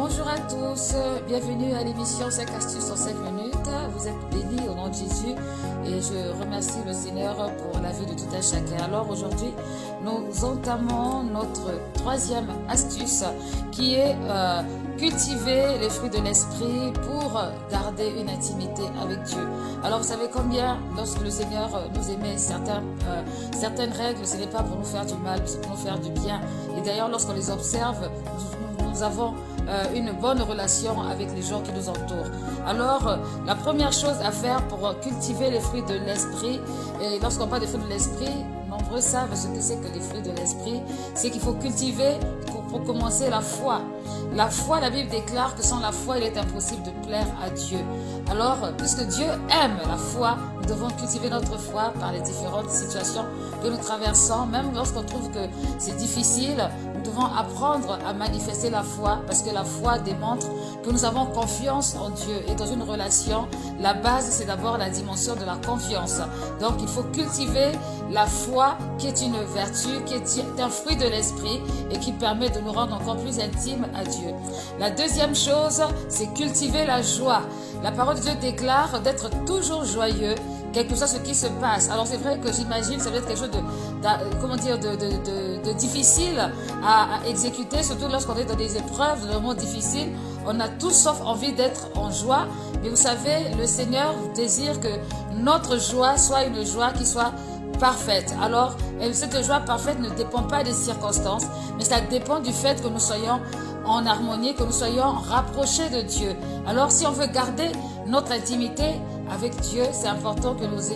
Bonjour à tous, bienvenue à l'émission 5 astuces en 5 minutes. Vous êtes bénis au nom de Jésus et je remercie le Seigneur pour la vie de tout un chacun. Alors aujourd'hui, nous entamons notre troisième astuce qui est cultiver les fruits de l'esprit pour garder une intimité avec Dieu. Alors vous savez combien lorsque le Seigneur nous émet certaines règles, ce n'est pas pour nous faire du mal, c'est pour nous faire du bien. Et d'ailleurs lorsqu'on les observe, nous avons une bonne relation avec les gens qui nous entourent. Alors, la première chose à faire pour cultiver les fruits de l'esprit, et lorsqu'on parle des fruits de l'esprit, nombreux savent ce que c'est que les fruits de l'esprit, c'est qu'il faut cultiver, pour commencer, la foi. La foi, la Bible déclare que sans la foi, il est impossible de plaire à Dieu. Alors, puisque Dieu aime la foi, nous devons cultiver notre foi par les différentes situations que nous traversons, même lorsqu'on trouve que c'est difficile. Nous devons apprendre à manifester la foi parce que la foi démontre que nous avons confiance en Dieu. Et dans une relation, la base, c'est d'abord la dimension de la confiance. Donc, il faut cultiver la foi qui est une vertu, qui est un fruit de l'esprit et qui permet de nous rendre encore plus intimes à Dieu. La deuxième chose, c'est cultiver la joie. La parole de Dieu déclare d'être toujours joyeux, quel que soit ce qui se passe. Alors c'est vrai que j'imagine ça doit être quelque chose de difficile à exécuter, surtout lorsqu'on est dans des épreuves, des moments difficiles. On a tous sauf envie d'être en joie. Mais vous savez, le Seigneur désire que notre joie soit une joie qui soit parfaite. Alors, cette joie parfaite ne dépend pas des circonstances, mais ça dépend du fait que nous soyons en harmonie, que nous soyons rapprochés de Dieu. Alors, si on veut garder notre intimité avec Dieu, c'est important que nous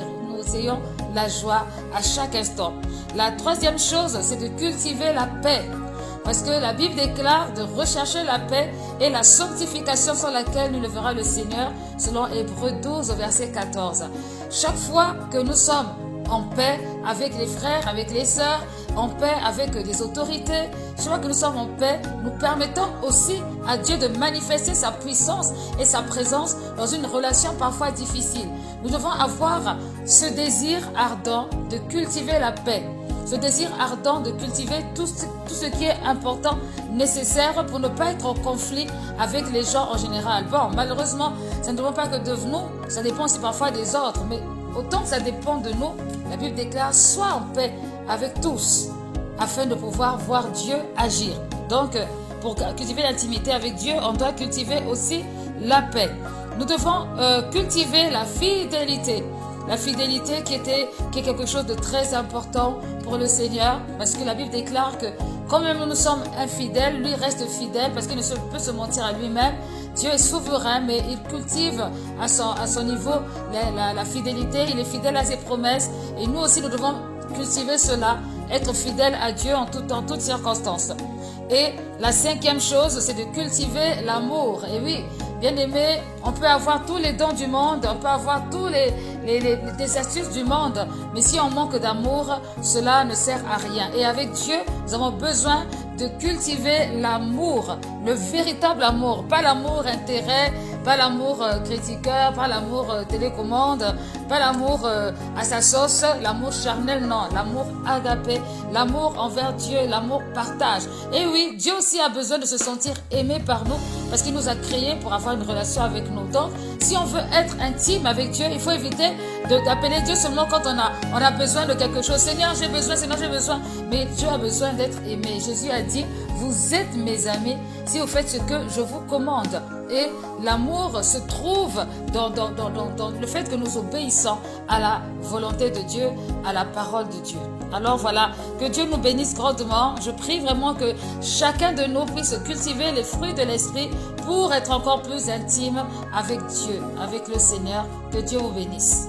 ayons la joie à chaque instant. La troisième chose, c'est de cultiver la paix. Parce que la Bible déclare de rechercher la paix et la sanctification sur laquelle nous le verra le Seigneur, selon Hébreux 12 au verset 14. Chaque fois que nous sommes en paix avec les frères, avec les sœurs, en paix avec les autorités, chaque fois que nous sommes en paix, nous permettons aussi à Dieu de manifester sa puissance et sa présence dans une relation parfois difficile. Nous devons avoir ce désir ardent de cultiver la paix, ce désir ardent de cultiver tout ce qui est important, nécessaire pour ne pas être en conflit avec les gens en général. Bon, malheureusement, ça ne dépend pas que de nous, ça dépend aussi parfois des autres, mais autant que ça dépend de nous, la Bible déclare « Sois en paix avec tous » afin de pouvoir voir Dieu agir. Donc, pour cultiver l'intimité avec Dieu, on doit cultiver aussi la paix. Nous devons cultiver la fidélité. La fidélité qui est quelque chose de très important pour le Seigneur, parce que la Bible déclare que quand même nous sommes infidèles, lui reste fidèle parce qu'il ne peut se mentir à lui-même. Dieu est souverain, mais il cultive à son niveau la fidélité. Il est fidèle à ses promesses et nous aussi nous devons cultiver cela, être fidèle à Dieu en toutes circonstances. Et la cinquième chose, c'est de cultiver l'amour. Et oui, bien aimé, on peut avoir tous les dons du monde, on peut avoir tous les astuces du monde, mais si on manque d'amour, cela ne sert à rien. Et avec Dieu, nous avons besoin de cultiver l'amour, le véritable amour, pas l'amour intérêt, pas l'amour critiqueur, pas l'amour télécommande, pas l'amour à sa sauce, l'amour charnel, non, l'amour agapé, l'amour envers Dieu, l'amour partage. Et oui, Dieu aussi a besoin de se sentir aimé par nous parce qu'il nous a créés pour avoir une relation avec nous. Donc, si on veut être intime avec Dieu, il faut éviter d'appeler Dieu seulement quand on a besoin de quelque chose. Seigneur, j'ai besoin, Seigneur, j'ai besoin. Mais Dieu a besoin d'être aimé. Jésus a dit, vous êtes mes amis si vous faites ce que je vous commande. Et l'amour se trouve dans le fait que nous obéissons à la volonté de Dieu, à la parole de Dieu. Alors voilà, que Dieu nous bénisse grandement. Je prie vraiment que chacun de nous puisse cultiver les fruits de l'esprit pour être encore plus intime avec Dieu, avec le Seigneur. Que Dieu vous bénisse.